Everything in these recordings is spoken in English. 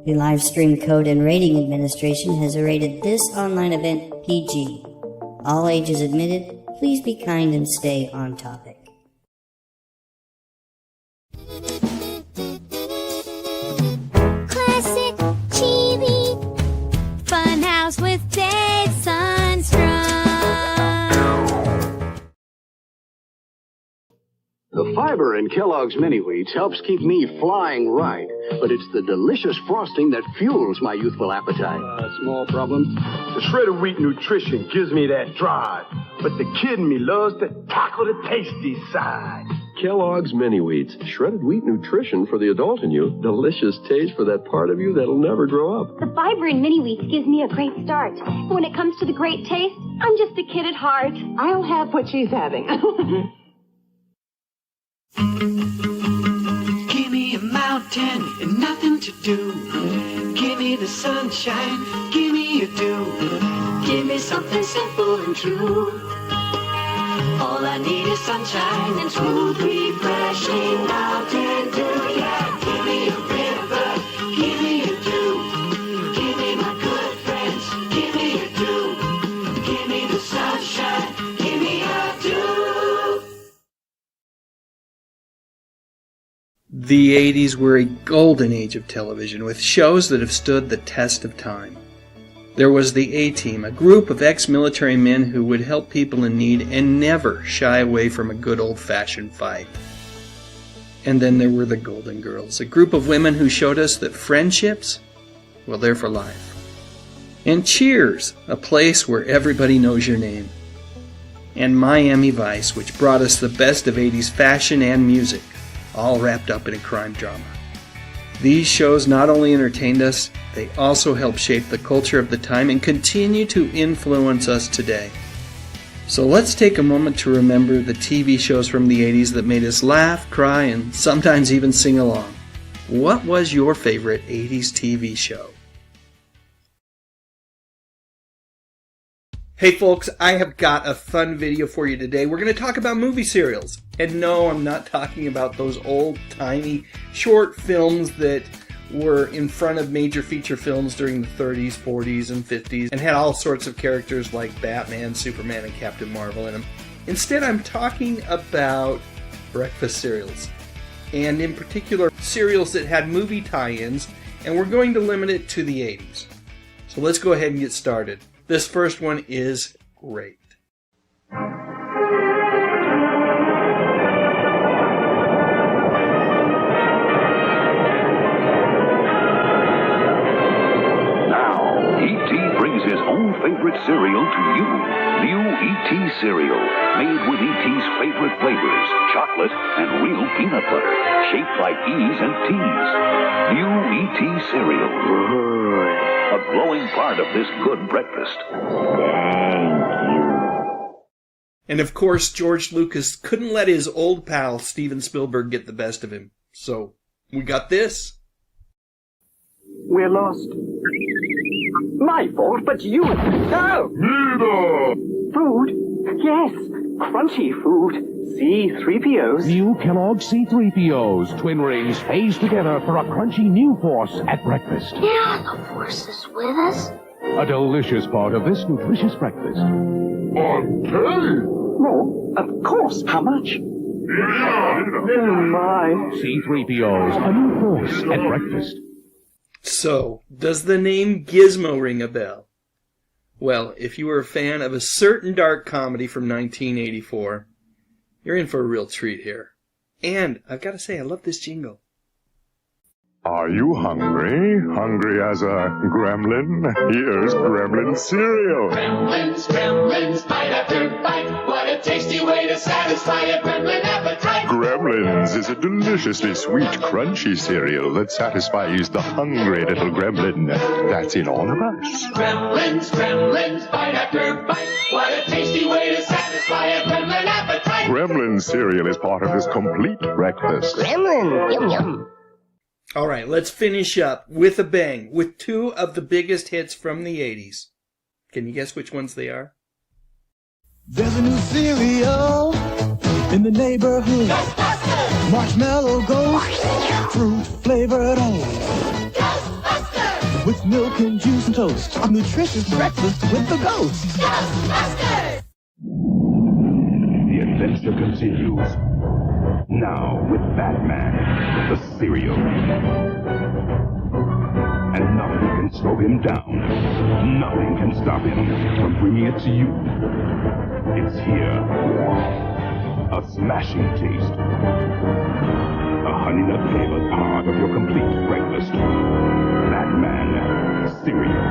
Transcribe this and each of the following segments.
The Live Stream Code and Rating Administration has rated this online event PG. All ages admitted. Please be kind and stay on topic. Classic TV Funhouse with Dave Sunstrom. The fiber in Kellogg's Mini Wheats helps keep me flying right, but it's the delicious frosting that fuels my youthful appetite. Small problem. The shredded wheat nutrition gives me that drive, but the kid in me loves to tackle the tasty side. Kellogg's Mini Wheats. Shredded wheat nutrition for the adult in you. Delicious taste for that part of you that'll never grow up. The fiber in Mini Wheats gives me a great start. And when it comes to the great taste, I'm just a kid at heart. I'll have what she's having. Give me a mountain and nothing to do. Give me the sunshine, give me a dew. Give me something simple and true. All I need is sunshine and smooth, refreshing mountain dew. Yeah, give me a river, give me a dew. Give me my good friends, give me a dew. Give me the sunshine, give me a dew. The 80s were a golden age of television, with shows that have stood the test of time. There was the A-Team, a group of ex-military men who would help people in need and never shy away from a good old-fashioned fight. And then there were the Golden Girls, a group of women who showed us that friendships, well, they're for life. And Cheers, a place where everybody knows your name. And Miami Vice, which brought us the best of 80s fashion and music, all wrapped up in a crime drama. These shows not only entertained us, they also helped shape the culture of the time and continue to influence us today. So let's take a moment to remember the TV shows from the 80s that made us laugh, cry, and sometimes even sing along. What was your favorite 80s TV show? Hey folks, I have got a fun video for you today. We're going to talk about movie serials. And no, I'm not talking about those old-timey short films that were in front of major feature films during the 30s, 40s, and 50s and had all sorts of characters like Batman, Superman, and Captain Marvel in them. Instead, I'm talking about breakfast cereals. And in particular, cereals that had movie tie-ins, and we're going to limit it to the 80s. So let's go ahead and get started. This first one is great. Now, E.T. brings his own favorite cereal to you. New E.T. cereal, made with E.T.'s favorite flavors, chocolate and real peanut butter, shaped like E's and T's. New E.T. cereal. A glowing part of this good breakfast. Thank you. And of course, George Lucas couldn't let his old pal Steven Spielberg get the best of him. So, we got this. We're lost. My fault, but you... Oh! Neither! Food? Yes, crunchy food. C-3POs. New Kellogg's C-3POs. Twin rings phase together for a crunchy new force at breakfast. Yeah, the force is with us. A delicious part of this nutritious breakfast. Okay! More? Of course. How much? Oh, my. C-3POs, a new force at breakfast. So, does the name Gizmo ring a bell? Well, if you were a fan of a certain dark comedy from 1984, you're in for a real treat here. And I've got to say, I love this jingle. Are you hungry? Hungry as a gremlin? Here's gremlin cereal. Gremlins, gremlins, bite after bite. What a tasty way to satisfy a gremlin appetite. Gremlins is a deliciously sweet, crunchy cereal that satisfies the hungry little gremlin that's in all of us. Gremlins, gremlins, bite after bite. What a tasty way to satisfy a gremlin appetite. Gremlin cereal is part of this complete breakfast. Gremlin, yum yum. All right, let's finish up with a bang with two of the biggest hits from the 80s. Can you guess which ones they are? There's a new cereal in the neighborhood. Marshmallow Ghost, fruit flavored only. with milk and juice and toast. A nutritious breakfast with the ghost. Ghostbusters! The adventure continues. Now with Batman, the cereal. And nothing can slow him down. Nothing can stop him from bringing it to you. It's here. A smashing taste. A honey nut flavored part of your complete breakfast. Batman cereal.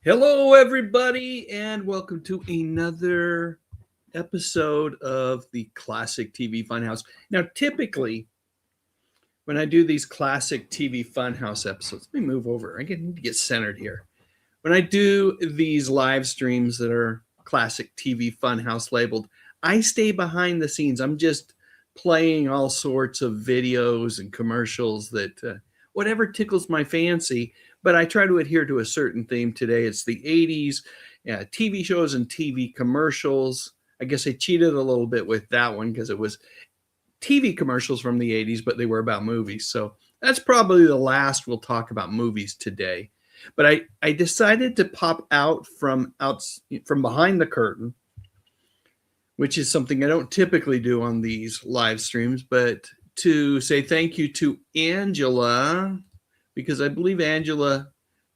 Hello, everybody, and welcome to another episode of the Classic TV Funhouse. Now, typically, when I do these Classic TV Funhouse episodes, let me move over. I need to get centered here. When I do these live streams that are Classic TV Funhouse labeled, I stay behind the scenes. I'm just playing all sorts of videos and commercials that whatever tickles my fancy. But I try to adhere to a certain theme today. It's the 80s, TV shows and TV commercials. I guess I cheated a little bit with that one because it was TV commercials from the 80s, but they were about movies. So that's probably the last we'll talk about movies today. But I decided to pop out from behind the curtain, which is something I don't typically do on these live streams, but to say thank you to Angela, because I believe Angela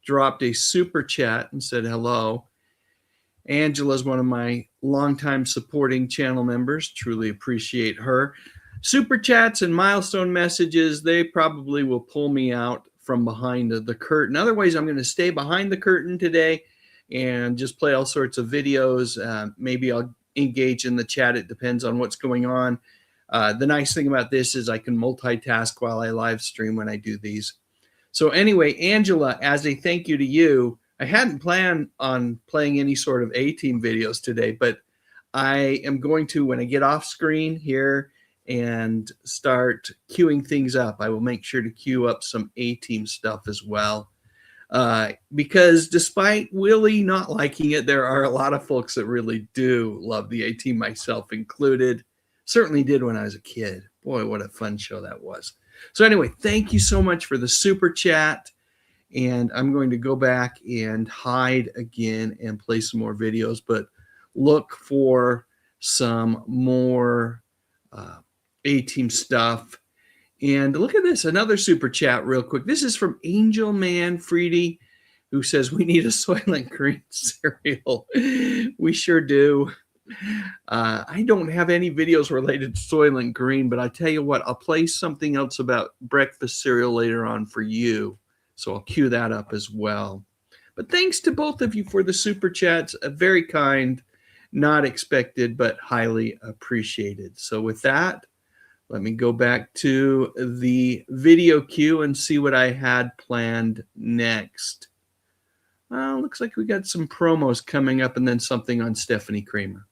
dropped a super chat and said hello. Angela's one of my longtime supporting channel members. Truly appreciate her. Super chats and milestone messages, they probably will pull me out from behind the curtain. Otherwise, I'm going to stay behind the curtain today and just play all sorts of videos. Maybe I'll engage in the chat. It depends on what's going on. The nice thing about this is I can multitask while I live stream when I do these. So anyway, Angela, as a thank you to you, I hadn't planned on playing any sort of A-Team videos today, but I am going to, when I get off screen here and start queuing things up, I will make sure to queue up some A-Team stuff as well. Because despite Willie not liking it, there are a lot of folks that really do love the A-Team, myself included. Certainly did when I was a kid. Boy, what a fun show that was. So anyway, thank you so much for the super chat. And I'm going to go back and hide again and play some more videos, but look for some more A-Team stuff. And look at this, another super chat real quick. This is from Angel Manfredi, who says, we need a Soylent Green cereal. We sure do. I don't have any videos related to Soylent Green, but I tell you what, I'll play something else about breakfast cereal later on for you. So I'll cue that up as well. But thanks to both of you for the super chats. Very kind, not expected, but highly appreciated. So with that, let me go back to the video queue and see what I had planned next. Well, looks like we got some promos coming up and then something on Stepfanie Kramer.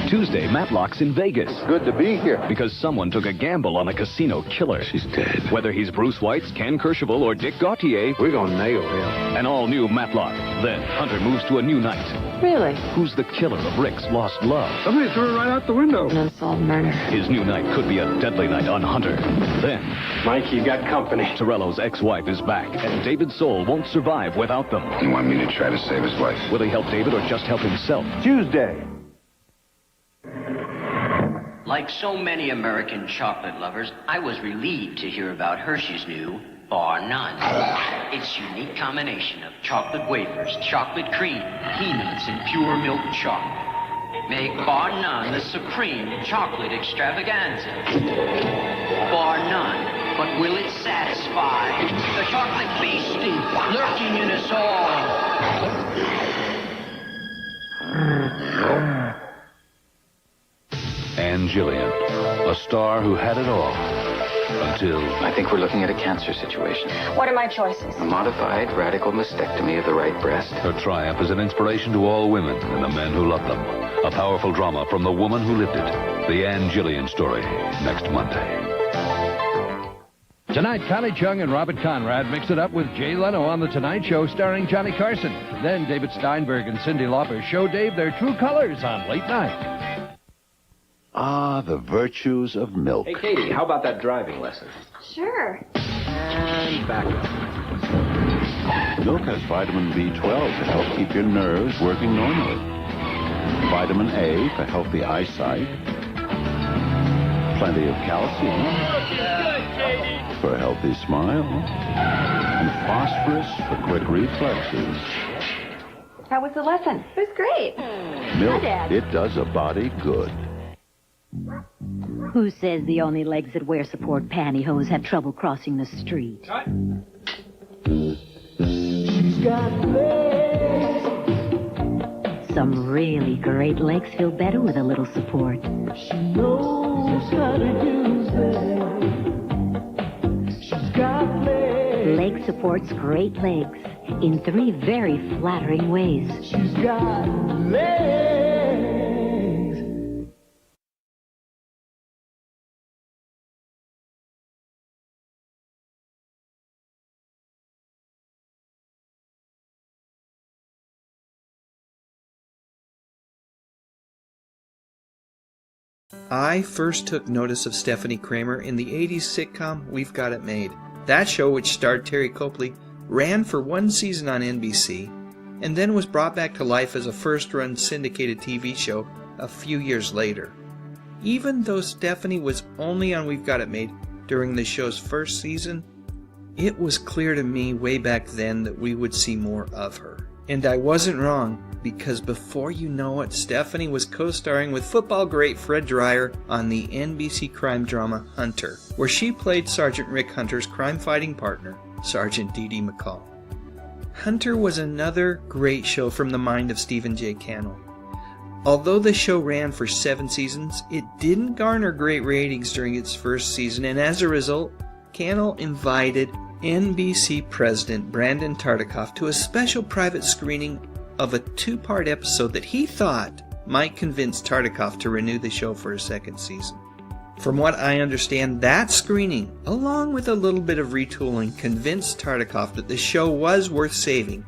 Tuesday, Matlock's in Vegas. Good to be here. Because someone took a gamble on a casino killer. She's dead. Whether he's Bruce Weitz, Ken Kercheval, or Dick Gautier, we're gonna nail him. An all-new Matlock. Then Hunter moves to a new night. Really? Who's the killer of Rick's lost love? Somebody threw it right out the window. An unsolved murder. His new night could be a deadly night on Hunter. Then, Mike, you got company. Torello's ex-wife is back, and David's soul won't survive without them. You want me to try to save his life? Will he help David or just help himself? Tuesday. Like so many American chocolate lovers, I was relieved to hear about Hershey's new Bar None. Its unique combination of chocolate wafers, chocolate cream, peanuts, and pure milk chocolate make Bar None the supreme chocolate extravaganza. Bar None, but will it satisfy the chocolate beastie lurking in us all? Anne Gillian, a star who had it all until... I think we're looking at a cancer situation. What are my choices? A modified radical mastectomy of the right breast. Her triumph is an inspiration to all women and the men who love them. A powerful drama from the woman who lived it. The Anne Gillian story, next Monday. Tonight, Connie Chung and Robert Conrad mix it up with Jay Leno on The Tonight Show starring Johnny Carson. Then David Steinberg and Cyndi Lauper show Dave their true colors on Late Night. Ah, the virtues of milk. Hey, Katie, how about that driving lesson? Sure. And back up. Milk has vitamin B12 to help keep your nerves working normally. Vitamin A for healthy eyesight. Plenty of calcium for a healthy smile. And phosphorus for quick reflexes. How was the lesson? It was great. Milk, Hi, Dad. it does a body good. Who says the only legs that wear support pantyhose have trouble crossing the street? She's got legs. Some really great legs feel better with a little support. She knows how to use them. She's got legs. Leg supports great legs in 3 very flattering ways. She's got legs. I first took notice of Stepfanie Kramer in the 80s sitcom We've Got It Made. That show, which starred Terry Copley, ran for 1 season on NBC and then was brought back to life as a first-run syndicated TV show a few years later. Even though Stepfanie was only on We've Got It Made during the show's first season, it was clear to me way back then that we would see more of her. And I wasn't wrong, because before you know it, Stepfanie was co-starring with football great Fred Dryer on the NBC crime drama Hunter, where she played Sergeant Rick Hunter's crime-fighting partner, Sergeant Dee Dee McCall. Hunter was another great show from the mind of Stephen J. Cannell. Although the show ran for 7 seasons, it didn't garner great ratings during its first season, and as a result, Cannell invited NBC President Brandon Tartikoff to a special private screening of a 2-part episode that he thought might convince Tartikoff to renew the show for a second season. From what I understand, that screening, along with a little bit of retooling, convinced Tartikoff that the show was worth saving.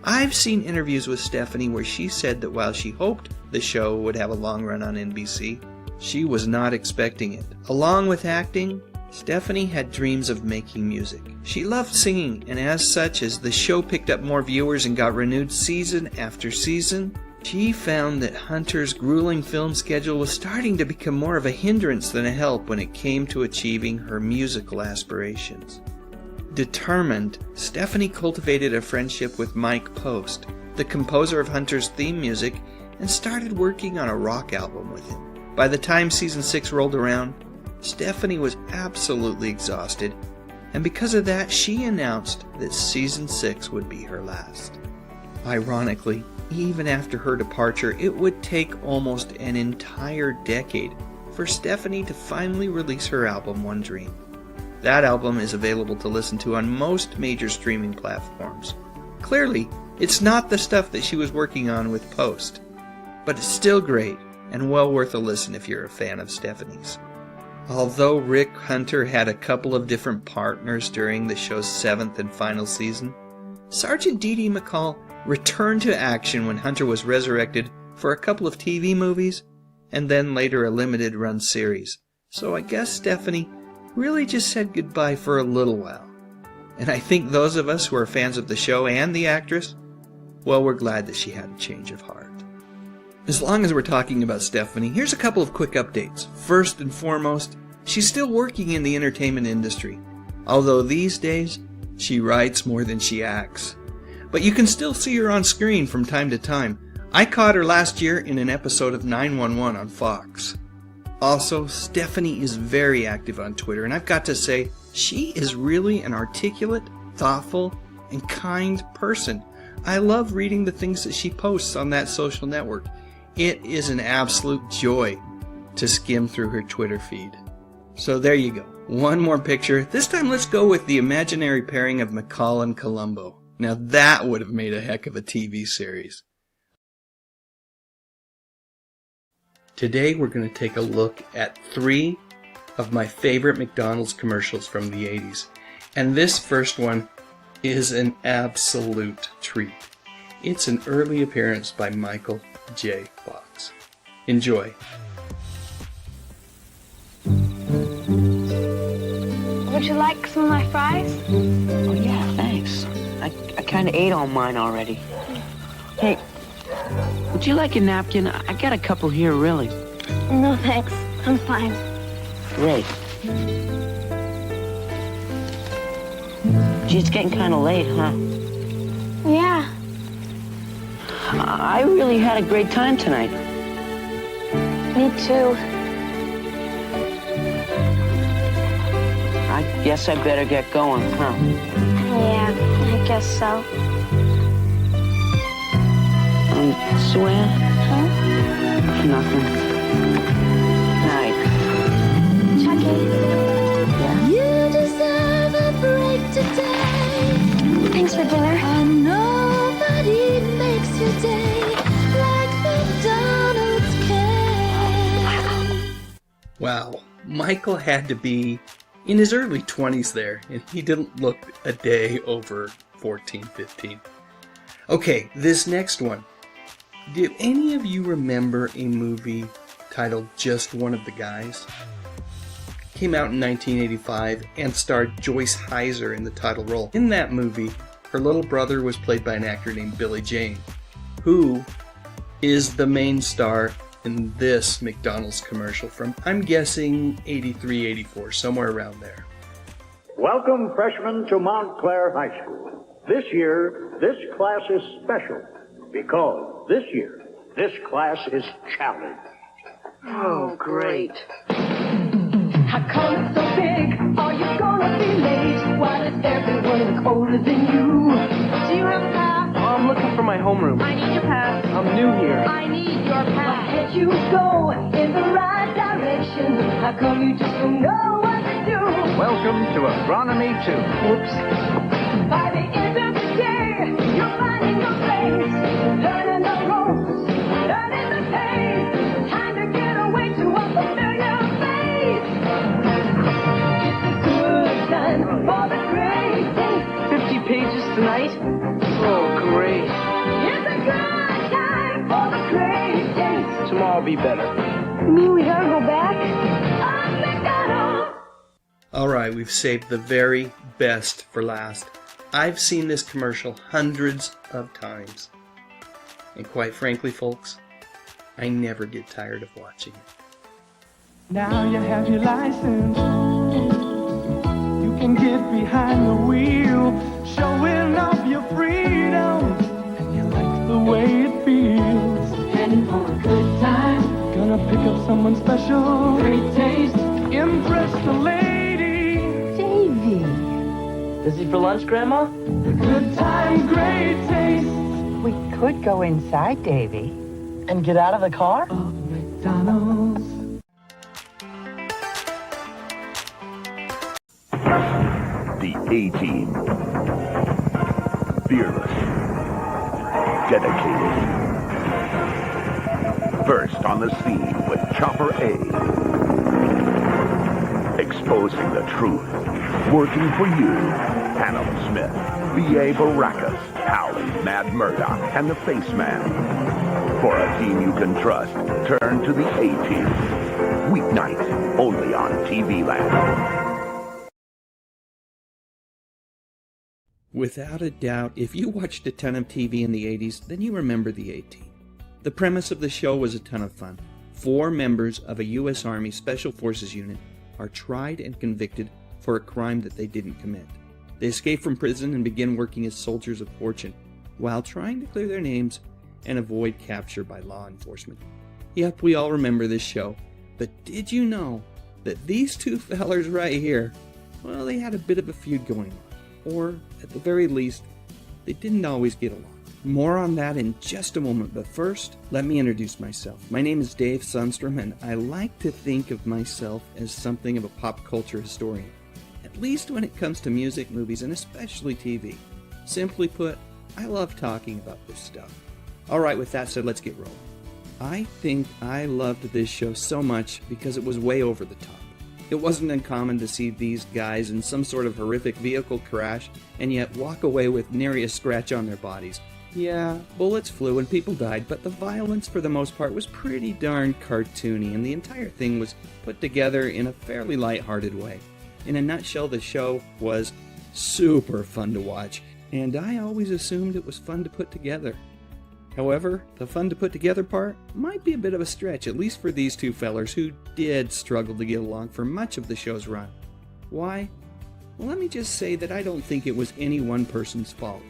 I've seen interviews with Stepfanie where she said that while she hoped the show would have a long run on NBC, she was not expecting it. Along with acting, Stepfanie had dreams of making music. She loved singing, and as such, as the show picked up more viewers and got renewed season after season, she found that Hunter's grueling film schedule was starting to become more of a hindrance than a help when it came to achieving her musical aspirations. Determined, Stepfanie cultivated a friendship with Mike Post, the composer of Hunter's theme music, and started working on a rock album with him. By the time season 6 rolled around, Stepfanie was absolutely exhausted, and because of that, she announced that season 6 would be her last. Ironically, even after her departure, it would take almost an entire decade for Stepfanie to finally release her album One Dream. That album is available to listen to on most major streaming platforms. Clearly, it's not the stuff that she was working on with Post, but it's still great and well worth a listen if you're a fan of Stepfanie's. Although Rick Hunter had a couple of different partners during the show's 7th and final season, Sergeant Dee Dee McCall returned to action when Hunter was resurrected for a couple of TV movies and then later a limited run series. So I guess Stepfanie really just said goodbye for a little while. And I think those of us who are fans of the show and the actress, well, we're glad that she had a change of heart. As long as we're talking about Stepfanie, here's a couple of quick updates. First and foremost, she's still working in the entertainment industry, although these days, she writes more than she acts. But you can still see her on screen from time to time. I caught her last year in an episode of 911 on Fox. Also, Stepfanie is very active on Twitter, and I've got to say, she is really an articulate, thoughtful, and kind person. I love reading the things that she posts on that social network. It is an absolute joy to skim through her Twitter feed. So there you go. One more picture. This time let's go with the imaginary pairing of McCall and Columbo. Now that would have made a heck of a TV series. Today we're going to take a look at 3 of my favorite McDonald's commercials from the 80s. And this first one is an absolute treat. It's an early appearance by Michael J. Fox. Enjoy. Would you like some of my fries? Oh, yeah, thanks. I kind of ate all mine already. Hey, would you like a napkin? I got a couple here, really. No, thanks. I'm fine. Great. Gee, it's getting kind of late, huh? Yeah. I really had a great time tonight. Me too. I guess I better get going, huh? Yeah, I guess so. Swear? Huh? Nothing. Night. Chucky. Yeah? You deserve a break today. Thanks for dinner. And nobody makes your day like McDonald's can. Wow, Michael had to be in his early 20s there, and he didn't look a day over 14, 15. Okay, this next one. Do any of you remember a movie titled Just One of the Guys? It came out in 1985 and starred Joyce Heiser in the title role. In that movie, her little brother was played by an actor named Billy Jane, who is the main star in this McDonald's commercial from, I'm guessing, 83, 84, somewhere around there. Welcome, freshmen, to Montclair High School. This year, this class is special because this year, this class is challenged. Oh, great. How come it's so big? Are you gonna be late? Why does everyone look older than you? Do you have a pass? Oh, I'm looking for my homeroom. I need your pass. I'm new here. I need your pass. Why can't you go in the right direction? How come you just don't know what to do? Welcome to Agronomy 2. Whoops. By the end of the day, you're finding your place, learning the ropes, learning the pace. Time to get away to a familiar face. It's a good time for the great taste. 50 pages tonight? Oh, great. It's a good time for the great taste. Tomorrow will be better. You mean we gotta go back? McDonald's. Alright, we've saved the very best for last. I've seen this commercial hundreds of times. And quite frankly, folks, I never get tired of watching it. Now you have your license. You can get behind the wheel, showing off your freedom, and you like the way it feels. Heading for a good time. Gonna pick up someone special. Great taste. Impress the lady. Davy. Busy for lunch, Grandma? Good time, great taste. We could go inside, Davy. And get out of the car? McDonald's. The A-Team. Fearless. Dedicated. First on the scene with Chopper A. Exposing the truth. Working for you. Hannibal Smith. B.A. Baracus. Howley, Mad Murdoch, and the Faceman. For a team you can trust, turn to the A-Team. Weeknights, only on TV Land. Without a doubt, if you watched a ton of TV in the 80s, then you remember the A-Team. The premise of the show was a ton of fun. 4 members of a U.S. Army Special Forces unit are tried and convicted for a crime that they didn't commit. They escape from prison and begin working as soldiers of fortune, while trying to clear their names and avoid capture by law enforcement. Yep, we all remember this show, but did you know that these 2 fellers right here, well, they had a bit of a feud going on, or at the very least, they didn't always get along. More on that in just a moment, but first, let me introduce myself. My name is Dave Sundstrom, and I like to think of myself as something of a pop culture historian, at least when it comes to music, movies, and especially TV. Simply put, I love talking about this stuff. Alright, with that said, let's get rolling. I think I loved this show so much because it was way over the top. It wasn't uncommon to see these guys in some sort of horrific vehicle crash and yet walk away with nary a scratch on their bodies. Yeah, bullets flew and people died, but the violence for the most part was pretty darn cartoony, and the entire thing was put together in a fairly light-hearted way. In a nutshell, the show was super fun to watch, and I always assumed it was fun to put together. However, the fun to put together part might be a bit of a stretch, at least for these two fellers who did struggle to get along for much of the show's run. Why? Well, let me just say that I don't think it was any one person's fault.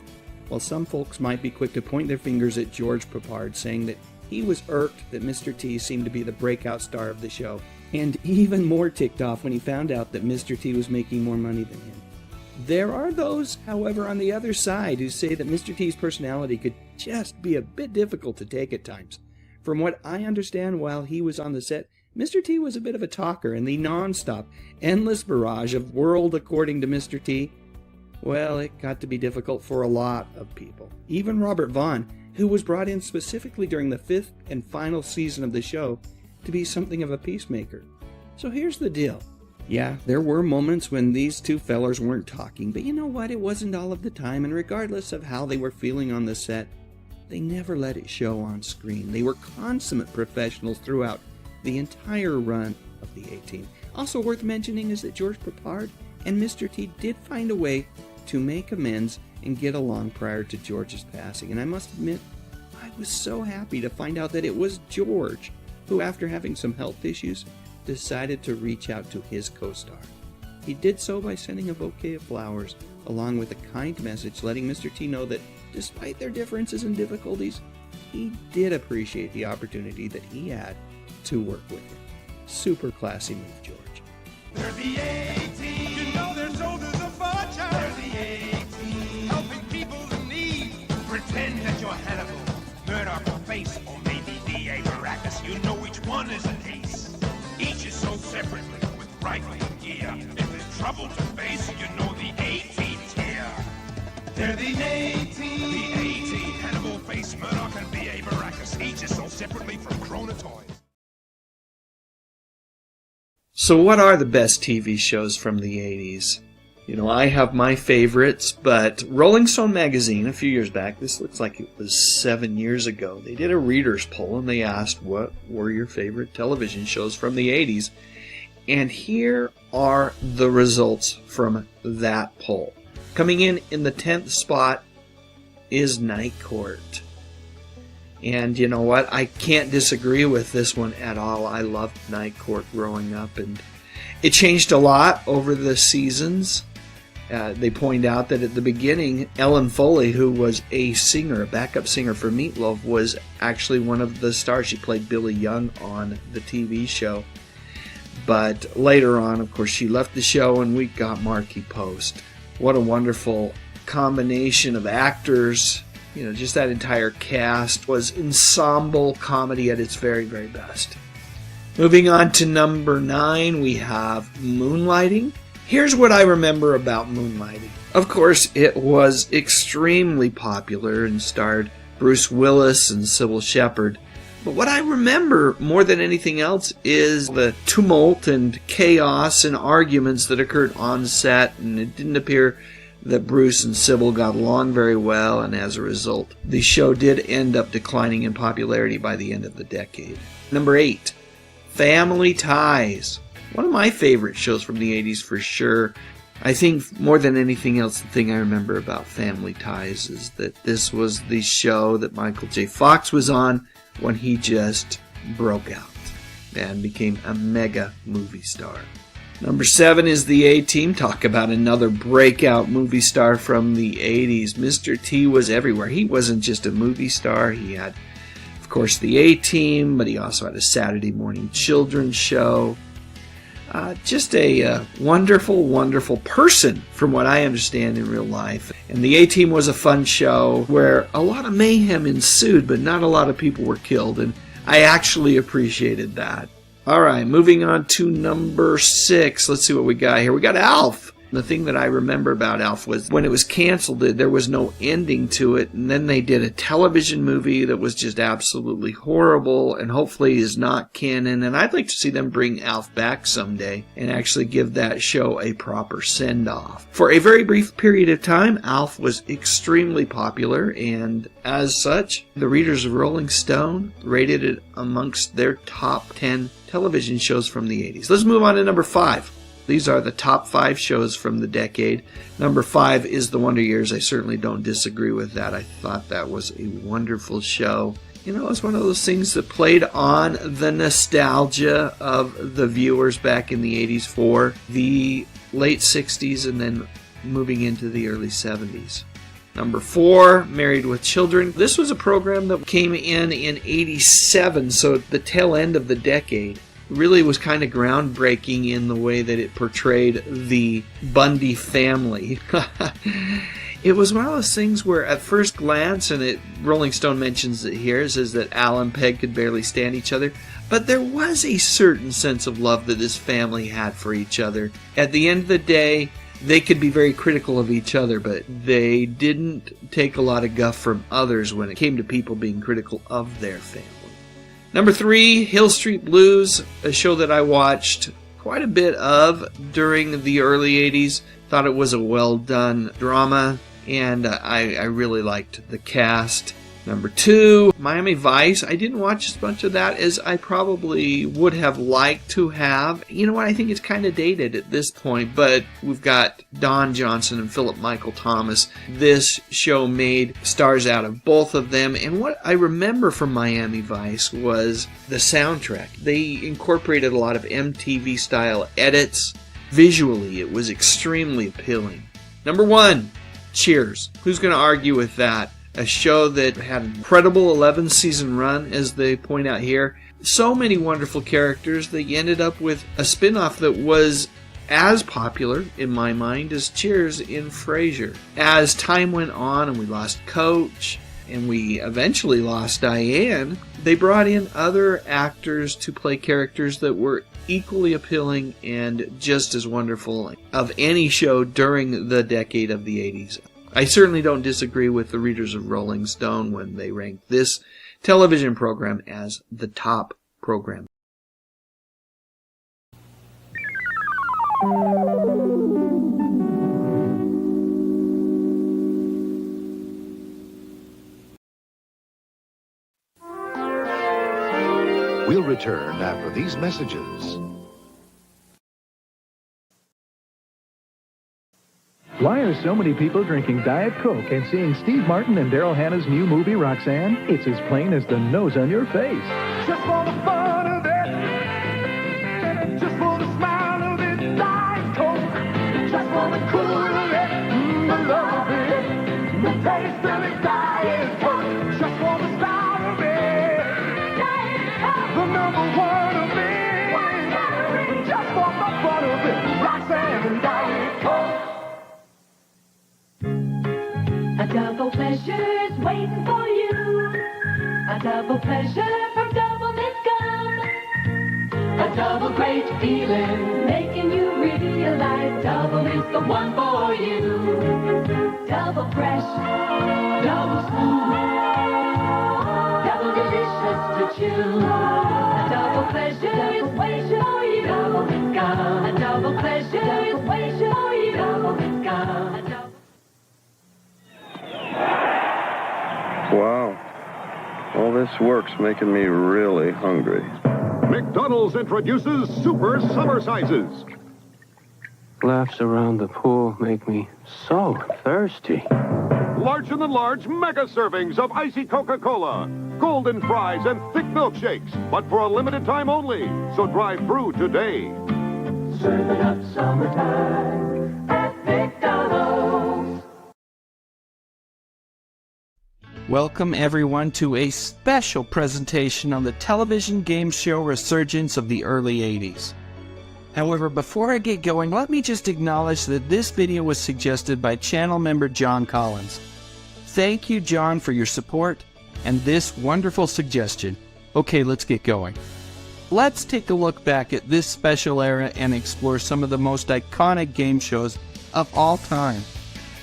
While some folks might be quick to point their fingers at George Peppard, saying that he was irked that Mr. T seemed to be the breakout star of the show, and even more ticked off when he found out that Mr. T was making more money than him. There are those, however, on the other side who say that Mr. T's personality could just be a bit difficult to take at times. From what I understand, while he was on the set, Mr. T was a bit of a talker, and the non-stop, endless barrage of World According to Mr. T, well, it got to be difficult for a lot of people. Even Robert Vaughn, who was brought in specifically during the 5th and final season of the show to be something of a peacemaker. So here's the deal. Yeah, there were moments when these two fellers weren't talking, but you know what? It wasn't all of the time, and regardless of how they were feeling on the set, they never let it show on screen. They were consummate professionals throughout the entire run of the A-Team. Also worth mentioning is that George Peppard and Mr. T did find a way to make amends and get along prior to George's passing. And I must admit, I was so happy to find out that it was George who, after having some health issues, decided to reach out to his co-star. He did so by sending a bouquet of flowers, along with a kind message letting Mr. T know that despite their differences and difficulties, he did appreciate the opportunity that he had to work with him. Super classy move, George. They're the A-Team. You know their shoulders are fortune. They're the A-Team. Helping people in need. Pretend that you're Hannibal, Murdoch or Face, or maybe D.A. Baracus. You know each one is an ace. Each is sold separately with rifle and gear. If there's trouble to face, you know the A-Team's here. They're the A-Team. The A-Team. Hannibal, Face, Murdoch, and D.A. Baracus. Each is sold separately from Krona Toys. So what are the best TV shows from the 80s? You know, I have my favorites, but Rolling Stone magazine a few years back, this looks like it was 7 years ago, they did a readers poll and they asked what were your favorite television shows from the 80s. And here are the results from that poll. Coming in the 10th spot is Night Court. And you know what? I can't disagree with this one at all. I loved Night Court growing up, and it changed a lot over the seasons. They point out that at the beginning, Ellen Foley, who was a singer, a backup singer for Meatloaf, was actually one of the stars. She played Billy Young on the TV show. But later on, of course, she left the show and we got Marky Post. What a wonderful combination of actors. You know, just that entire cast was ensemble comedy at its very, very best. Moving on to number 9, we have Moonlighting. Here's what I remember about Moonlighting. Of course, it was extremely popular and starred Bruce Willis and Sybil Shepherd. But what I remember more than anything else is the tumult and chaos and arguments that occurred on set, and it didn't appear that Bruce and Sybil got along very well, and as a result, the show did end up declining in popularity by the end of the decade. Number 8, Family Ties. One of my favorite shows from the 80s for sure. I think more than anything else, the thing I remember about Family Ties is that this was the show that Michael J. Fox was on when he just broke out and became a mega movie star. Number 7 is the A-Team. Talk about another breakout movie star from the 80s. Mr. T was everywhere. He wasn't just a movie star. He had, of course, the A-Team, but he also had a Saturday morning children's show. Just a wonderful, wonderful person from what I understand in real life. And the A-Team was a fun show where a lot of mayhem ensued, but not a lot of people were killed. And I actually appreciated that. All right, moving on to number 6. Let's see what we got here. We got Alf. The thing that I remember about Alf was when it was canceled, there was no ending to it, and then they did a television movie that was just absolutely horrible and hopefully is not canon, and I'd like to see them bring Alf back someday and actually give that show a proper send-off. For a very brief period of time, Alf was extremely popular, and as such, the readers of Rolling Stone rated it amongst their top 10 television shows from the 80s. Let's move on to number 5. These are the top 5 shows from the decade. Number 5 is The Wonder Years. I certainly don't disagree with that. I thought that was a wonderful show. You know, it's one of those things that played on the nostalgia of the viewers back in the 80s for the late 60s and then moving into the early 70s. Number 4, Married with Children. This was a program that came in 87, so at the tail end of the decade. Really was kind of groundbreaking in the way that it portrayed the Bundy family. It was one of those things where at first glance, and Rolling Stone mentions it here, says that Al and Peg could barely stand each other, but there was a certain sense of love that this family had for each other. At the end of the day, they could be very critical of each other, but they didn't take a lot of guff from others when it came to people being critical of their family. Number 3, Hill Street Blues, a show that I watched quite a bit of during the early 80s. Thought it was a well-done drama, and I really liked the cast. Number 2, Miami Vice. I didn't watch as much of that as I probably would have liked to have. You know what? I think it's kind of dated at this point, but we've got Don Johnson and Philip Michael Thomas. This show made stars out of both of them, and what I remember from Miami Vice was the soundtrack. They incorporated a lot of MTV-style edits. Visually, it was extremely appealing. Number 1, Cheers. Who's going to argue with that? A show that had an incredible 11-season run, as they point out here. So many wonderful characters that you ended up with a spin-off that was as popular, in my mind, as Cheers in Frasier. As time went on and we lost Coach, and we eventually lost Diane, they brought in other actors to play characters that were equally appealing and just as wonderful of any show during the decade of the 80s. I certainly don't disagree with the readers of Rolling Stone when they rank this television program as the top program. We'll return after these messages. Why are so many people drinking Diet Coke and seeing Steve Martin and Daryl Hannah's new movie, Roxanne? It's as plain as the nose on your face. Just for the fun of it, just for the smile of it, Diet Coke, just for the cool of it, the love of it, the taste of it, Diet Coke, just for the style of it, Diet Coke, the number one of it, just for the fun of it, Roxanne and Diet Coke. A double pleasure's waiting for you. A double pleasure from Double Mint Gum. A double great feeling, making you realize Double is the one for you. Double fresh, double smooth, double delicious to chew. A double pleasure is waiting for you. Double Mint Gum. A double pleasure is waiting for you. Double Mint Gum. Wow. All this work's making me really hungry. McDonald's introduces Super Summer Sizes. Laughs around the pool make me so thirsty. Larger than large mega servings of icy Coca-Cola, golden fries, and thick milkshakes, but for a limited time only. So drive through today. Serving up summertime at McDonald's. Welcome everyone to a special presentation on the television game show resurgence of the early 80s. However, before I get going, let me just acknowledge that this video was suggested by channel member John Collins. Thank you, John, for your support and this wonderful suggestion. Okay, let's get going. Let's take a look back at this special era and explore some of the most iconic game shows of all time.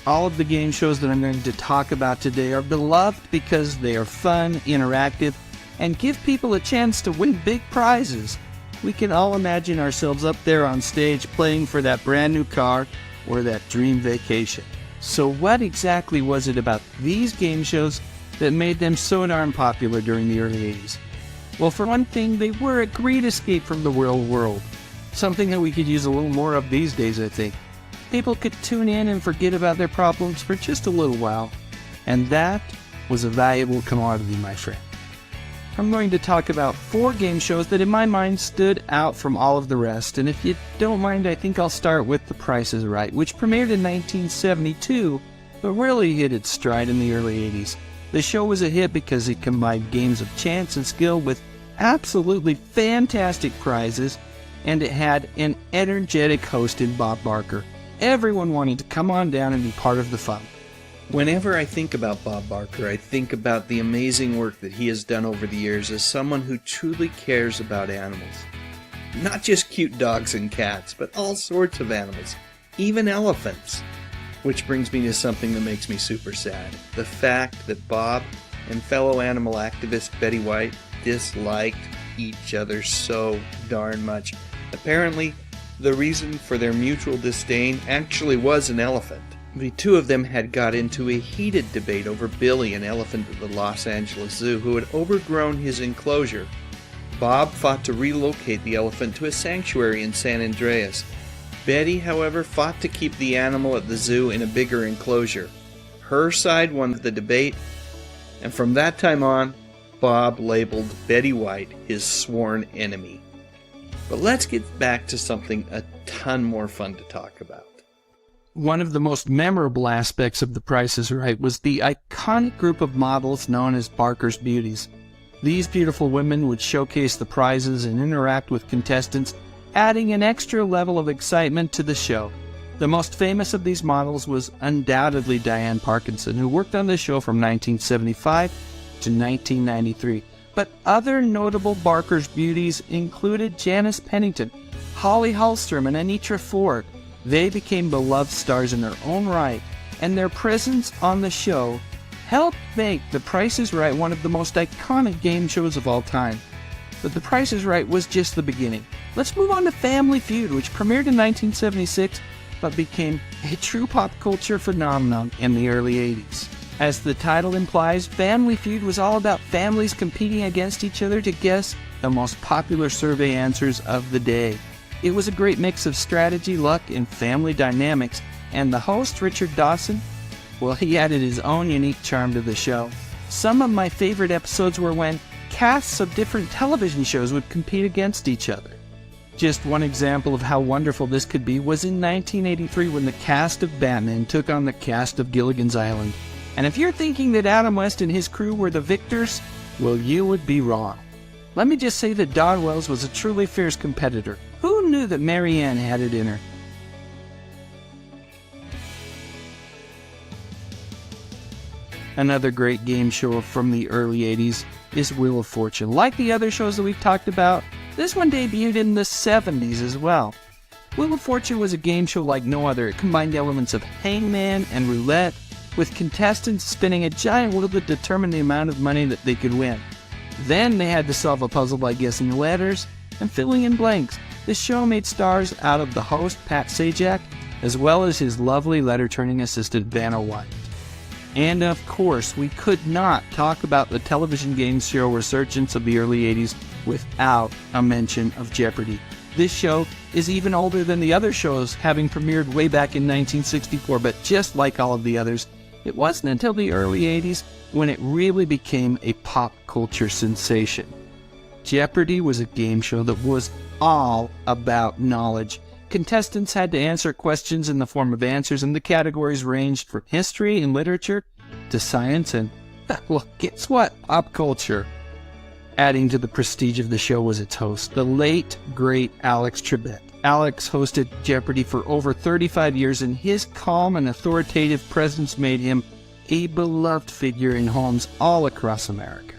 All of the game shows that I'm going to talk about today are beloved because they are fun, interactive, and give people a chance to win big prizes. We can all imagine ourselves up there on stage playing for that brand new car or that dream vacation. So what exactly was it about these game shows that made them so darn popular during the early 80s? Well, for one thing, they were a great escape from the real world. Something that we could use a little more of these days, I think. People could tune in and forget about their problems for just a little while. And that was a valuable commodity, my friend. I'm going to talk about 4 game shows that in my mind stood out from all of the rest. And if you don't mind, I think I'll start with The Price is Right, which premiered in 1972, but really hit its stride in the early 80s. The show was a hit because it combined games of chance and skill with absolutely fantastic prizes, and it had an energetic host in Bob Barker. Everyone wanted to come on down and be part of the fun. Whenever I think about Bob Barker, I think about the amazing work that he has done over the years as someone who truly cares about animals. Not just cute dogs and cats, but all sorts of animals, even elephants. Which brings me to something that makes me super sad. The fact that Bob and fellow animal activist Betty White disliked each other so darn much. Apparently, the reason for their mutual disdain actually was an elephant. The two of them had got into a heated debate over Billy, an elephant at the Los Angeles Zoo, who had overgrown his enclosure. Bob fought to relocate the elephant to a sanctuary in San Andreas. Betty, however, fought to keep the animal at the zoo in a bigger enclosure. Her side won the debate, and from that time on, Bob labeled Betty White his sworn enemy. But let's get back to something a ton more fun to talk about. One of the most memorable aspects of The Price is Right was the iconic group of models known as Barker's Beauties. These beautiful women would showcase the prizes and interact with contestants, adding an extra level of excitement to the show. The most famous of these models was undoubtedly Diane Parkinson, who worked on the show from 1975 to 1993. But other notable Barker's Beauties included Janice Pennington, Holly Hallstrom, and Anitra Ford. They became beloved stars in their own right, and their presence on the show helped make The Price is Right one of the most iconic game shows of all time. But The Price is Right was just the beginning. Let's move on to Family Feud, which premiered in 1976, but became a true pop culture phenomenon in the early 80s. As the title implies, Family Feud was all about families competing against each other to guess the most popular survey answers of the day. It was a great mix of strategy, luck, and family dynamics, and the host, Richard Dawson, well, he added his own unique charm to the show. Some of my favorite episodes were when casts of different television shows would compete against each other. Just one example of how wonderful this could be was in 1983 when the cast of Batman took on the cast of Gilligan's Island. And if you're thinking that Adam West and his crew were the victors, well, you would be wrong. Let me just say that Don Wells was a truly fierce competitor. Who knew that Mary Ann had it in her? Another great game show from the early 80s is Wheel of Fortune. Like the other shows that we've talked about, this one debuted in the 70s as well. Wheel of Fortune was a game show like no other. It combined elements of hangman and roulette, with contestants spinning a giant wheel to determine the amount of money that they could win. Then they had to solve a puzzle by guessing letters and filling in blanks. The show made stars out of the host, Pat Sajak, as well as his lovely letter-turning assistant, Vanna White. And of course, we could not talk about the television game show resurgence of the early 80s without a mention of Jeopardy! This show is even older than the other shows, having premiered way back in 1964, but just like all of the others, it wasn't until the early 80s when it really became a pop culture sensation. Jeopardy! Was a game show that was all about knowledge. Contestants had to answer questions in the form of answers, and the categories ranged from history and literature to science and, well, guess what? Pop culture. Adding to the prestige of the show was its host, the late, great Alex Trebek. Alex hosted Jeopardy! For over 35 years, and his calm and authoritative presence made him a beloved figure in homes all across America.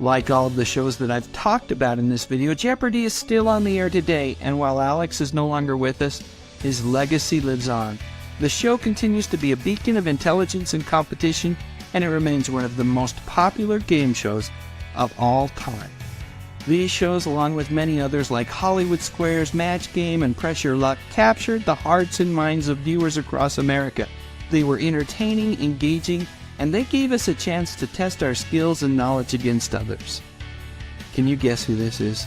Like all of the shows that I've talked about in this video, Jeopardy! Is still on the air today, and while Alex is no longer with us, his legacy lives on. The show continues to be a beacon of intelligence and competition, and it remains one of the most popular game shows of all time. These shows, along with many others like Hollywood Squares, Match Game, and Press Your Luck, captured the hearts and minds of viewers across America. They were entertaining, engaging, and they gave us a chance to test our skills and knowledge against others. Can you guess who this is?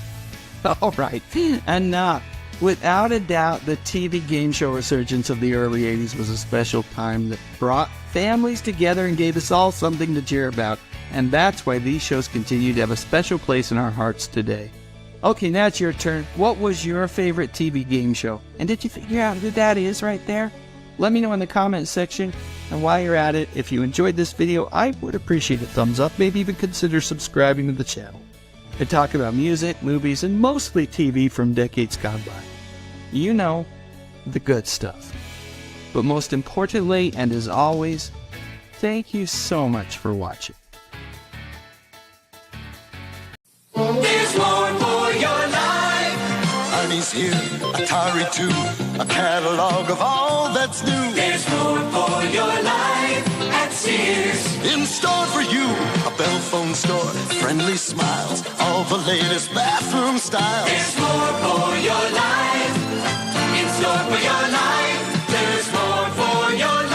All right, enough. Without a doubt, the TV game show resurgence of the early 80s was a special time that brought families together and gave us all something to cheer about. And that's why these shows continue to have a special place in our hearts today. Okay, now it's your turn. What was your favorite TV game show? And did you figure out who that is right there? Let me know in the comments section. And while you're at it, if you enjoyed this video, I would appreciate a thumbs up. Maybe even consider subscribing to the channel. I talk about music, movies, and mostly TV from decades gone by. You know, the good stuff. But most importantly, and as always, thank you so much for watching. There's more for your life. Arnie's here, Atari 2, a catalog of all that's new. There's more for your life at Sears. In store for you, a Bell phone store, friendly smiles, all the latest bathroom styles. There's more for your life. In store for your life. There's more for your life.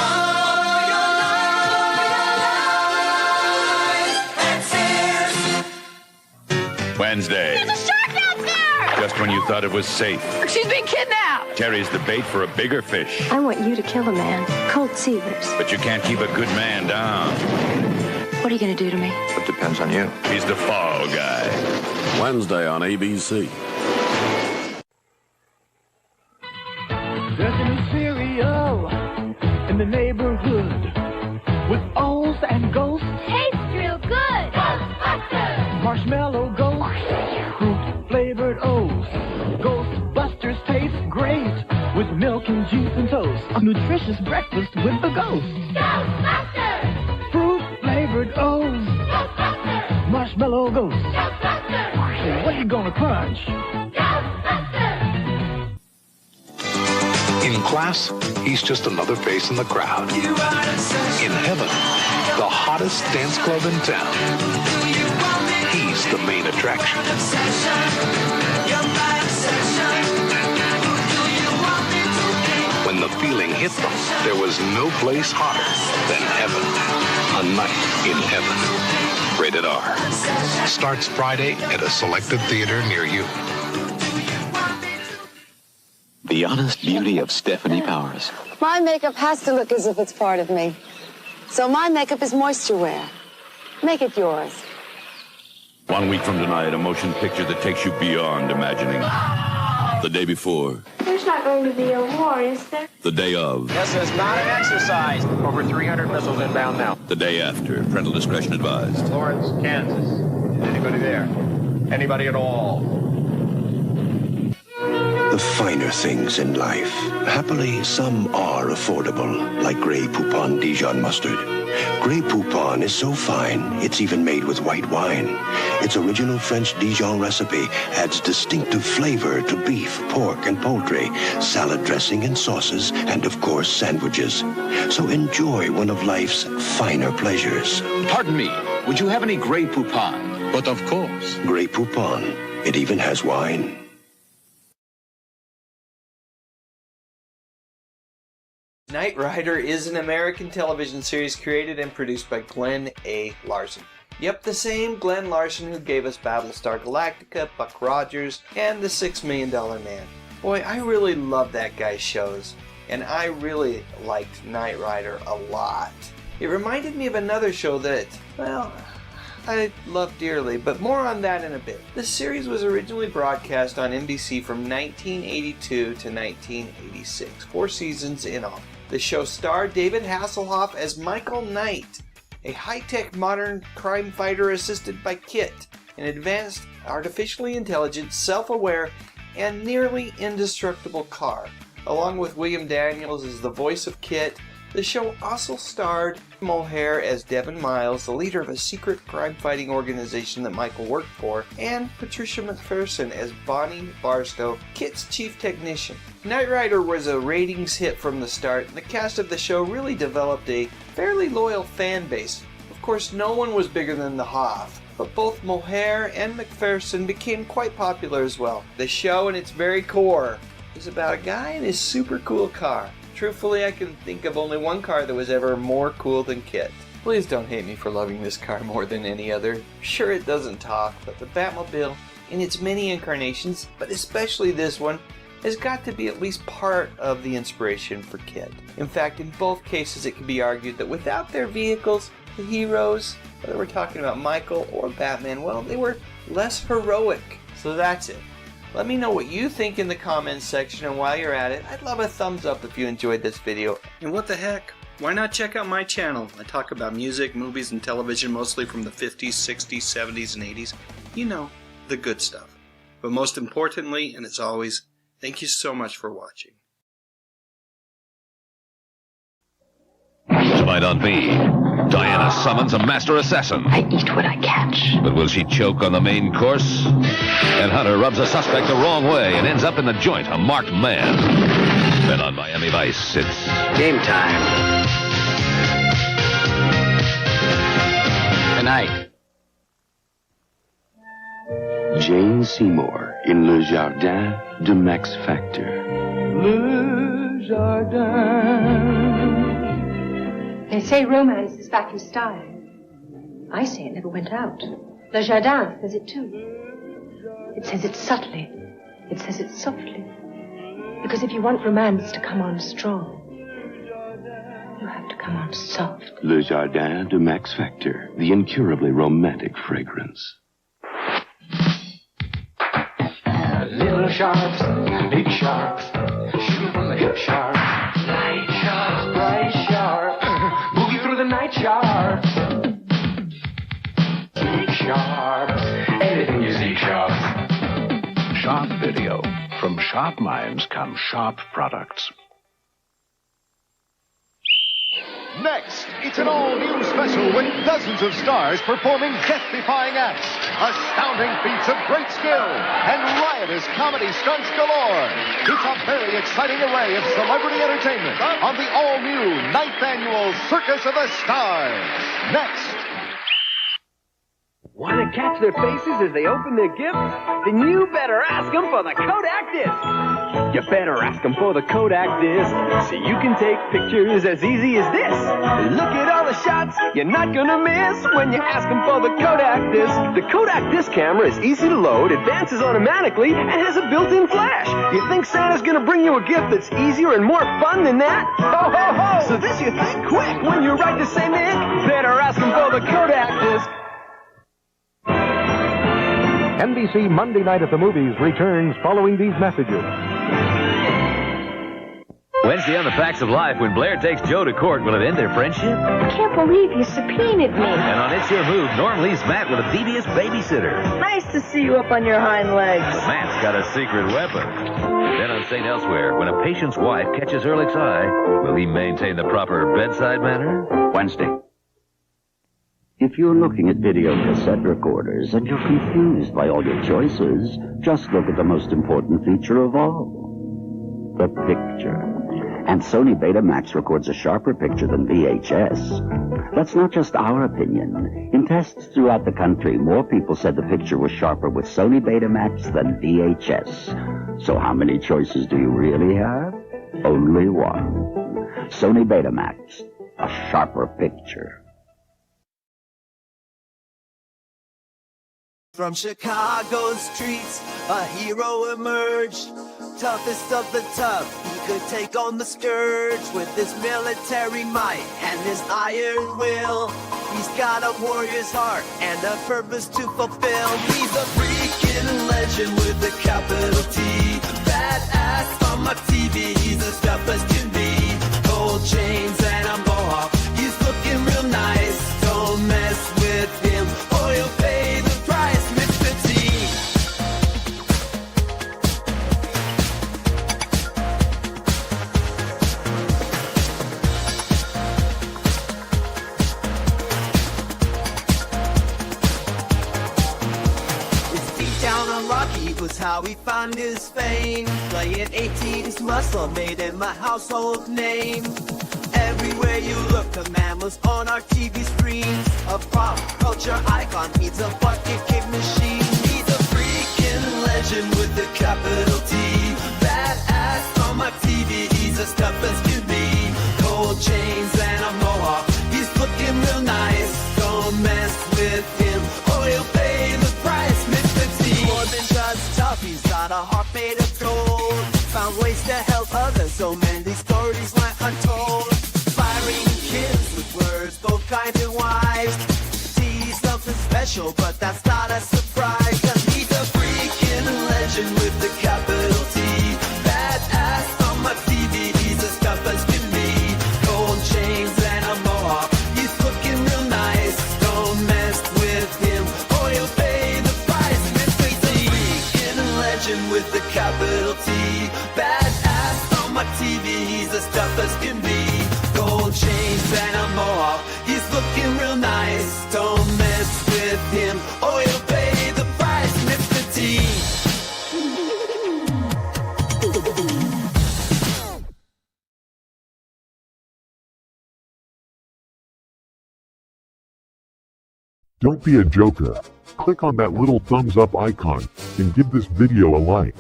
At Sears. Wednesday. There's a shark out there! Just when you thought it was safe, She's being kidnapped! Terry's the bait for a bigger fish. I want you to kill a man. Cold Seavers. But you can't keep a good man down. What are you going to do to me? It depends on you. He's the fall guy. Wednesday on ABC. There's a new cereal in the neighborhood with O's and ghosts. Tastes real good! Ghostbusters! Marshmallow ghosts, fruit-flavored O's. Ghostbusters taste great with milk and juice and toast. A nutritious breakfast with the ghosts. Ghostbusters! Fruit-flavored O's. Ghostbusters! Marshmallow ghosts. Ghostbusters! So what are you gonna crunch? Ghostbusters! In class, he's just another face in the crowd. In heaven, the hottest dance club in town. He's the main attraction. When the feeling hit them, there was no place hotter than heaven. A night in heaven. Rated R. Starts Friday at a selected theater near you. The honest beauty of Stepfanie Powers. My makeup has to look as if it's part of me. So my makeup is moisture wear. Make it yours. 1 week from tonight, a motion picture that takes you beyond imagining. The day before. There's not going to be a war, is there? The day of. This is not an exercise. Over 300 missiles inbound now. The day after. Parental discretion advised. Lawrence, Kansas. Anybody there? Anybody at all? The finer things in life. Happily, some are affordable, like Grey Poupon Dijon mustard. Grey Poupon is so fine, it's even made with white wine. Its original French Dijon recipe adds distinctive flavor to beef, pork, and poultry, salad dressing and sauces, and of course, sandwiches. So enjoy one of life's finer pleasures. Pardon me, would you have any Grey Poupon? But of course, Grey Poupon. It even has wine. Knight Rider is an American television series created and produced by Glenn A. Larson. Yep, the same Glenn Larson who gave us Battlestar Galactica, Buck Rogers, and The $6 Million Man. Boy, I really love that guy's shows, and I really liked Knight Rider a lot. It reminded me of another show that, well, I love dearly, but more on that in a bit. The series was originally broadcast on NBC from 1982 to 1986, 4 seasons in all. The show starred David Hasselhoff as Michael Knight, a high-tech modern crime fighter assisted by Kit, an advanced, artificially intelligent, self-aware, and nearly indestructible car. Along with William Daniels as the voice of Kit, The show also starred Mohair as Devin Miles, the leader of a secret crime-fighting organization that Michael worked for, and Patricia McPherson as Bonnie Barstow, KITT's chief technician. Knight Rider was a ratings hit from the start, and the cast of the show really developed a fairly loyal fan base. Of course, no one was bigger than the Hoff, but both Mohair and McPherson became quite popular as well. The show, in its very core, is about a guy in his super cool car. Truthfully, I can think of only one car that was ever more cool than KITT. Please don't hate me for loving this car more than any other. Sure, it doesn't talk, but the Batmobile, in its many incarnations, but especially this one, has got to be at least part of the inspiration for KITT. In fact, in both cases it can be argued that without their vehicles, the heroes, whether we're talking about Michael or Batman, well, they were less heroic. So that's it. Let me know what you think in the comments section, and while you're at it, I'd love a thumbs up if you enjoyed this video. And what the heck, why not check out my channel? I talk about music, movies, and television mostly from the 50s, 60s, 70s, and 80s. You know, the good stuff. But most importantly, and as always, thank you so much for watching. Tonight on B, Diana summons a master assassin. I eat what I catch. But will she choke on the main course? And Hunter rubs a suspect the wrong way and ends up in the joint, a marked man. Then on Miami Vice, it's game time. Tonight. Jane Seymour in Le Jardin de Max Factor. Le Jardin. They say romance is back in style. I say it never went out. Le Jardin says it too. It says it subtly. It says it softly. Because if you want romance to come on strong, you have to come on soft. Le Jardin de Max Factor, the incurably romantic fragrance. Little sharks, big sharks, shoot from the hip sharks. Light sharks, bright sharks, boogie through the night sharks. Big sharks, anything you see sharks. Sharp Video. From sharp minds come sharp products. Next, it's an all-new special with dozens of stars performing death-defying acts, astounding feats of great skill, and riotous comedy stunts galore. It's a very exciting array of celebrity entertainment on the all-new 9th Annual Circus of the Stars. Next. Want to catch their faces as they open their gifts? Then you better ask them for the Kodak disc. You better ask them for the Kodak disc, so you can take pictures as easy as this. Look at all the shots you're not gonna miss when you ask them for the Kodak disc. The Kodak disc camera is easy to load, advances automatically, and has a built-in flash. You think Santa's gonna bring you a gift that's easier and more fun than that? Ho, ho, ho! So this you think quick when you write to say Nick. Better ask them for the Kodak disc. NBC Monday Night at the Movies returns following these messages. Wednesday on The Facts of Life, when Blair takes Joe to court, will it end their friendship? I can't believe you subpoenaed me. And on It's Your Move, Norm leaves Matt with a devious babysitter. Nice to see you up on your hind legs. But Matt's got a secret weapon. Then on St. Elsewhere, when a patient's wife catches Ehrlich's eye, will he maintain the proper bedside manner? Wednesday. If you're looking at video cassette recorders and you're confused by all your choices, just look at the most important feature of all, the picture. And Sony Betamax records a sharper picture than VHS. That's not just our opinion. In tests throughout the country, more people said the picture was sharper with Sony Betamax than VHS. So how many choices do you really have? Only one. Sony Betamax, a sharper picture. From Chicago's streets, a hero emerged. Toughest of the tough, he could take on the scourge. With his military might and his iron will, he's got a warrior's heart and a purpose to fulfill. He's a freaking legend with a capital T. Badass on my TV, he's as tough as can be. Gold chains and a mohawk, he's looking real nice. Don't mess with him or you'll pay the price. how he found his fame. Playing 18's muscle made him a household name. Everywhere you look, the man was on our TV screens. A pop culture icon, he's a bucket kick machine. He's a freaking legend with the capital T. Badass on my TV, he's as tough as can be. Gold chains and a mohawk, he's looking real nice. Don't mess with him or he'll pay the price. Mr. T, more than just tough, he's got a heart made of gold. Found ways to help others, so many stories went untold. Inspiring kids with words both kind and wise. T's something special, but that's not a surprise. Cause he's a freaking legend with the capital T. Badass on my TV, he's as tough as can be. Gold chains and a mohawk, he's looking real nice. Don't mess with him or he'll pay the price. Mr. T, freaking legend with the capital T. Badass on my TV, he's as tough as can be. Gold chains and a mohawk, he's looking real nice. Don't mess with him or he'll pay the price. Mr. T. Don't be a joker. Click on that little thumbs up icon and give this video a like.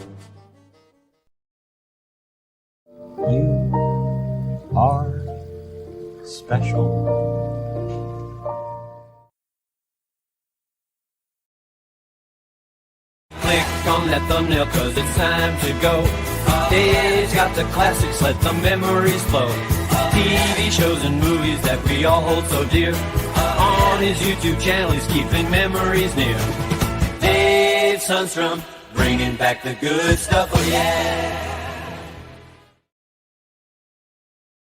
You are special. Click on that thumbnail cause it's time to go. Dave's got the classics, let the memories flow. TV shows and movies that we all hold so dear. On his YouTube channel he's keeping memories near. Dave Sundstrom, bringing back the good stuff, oh yeah.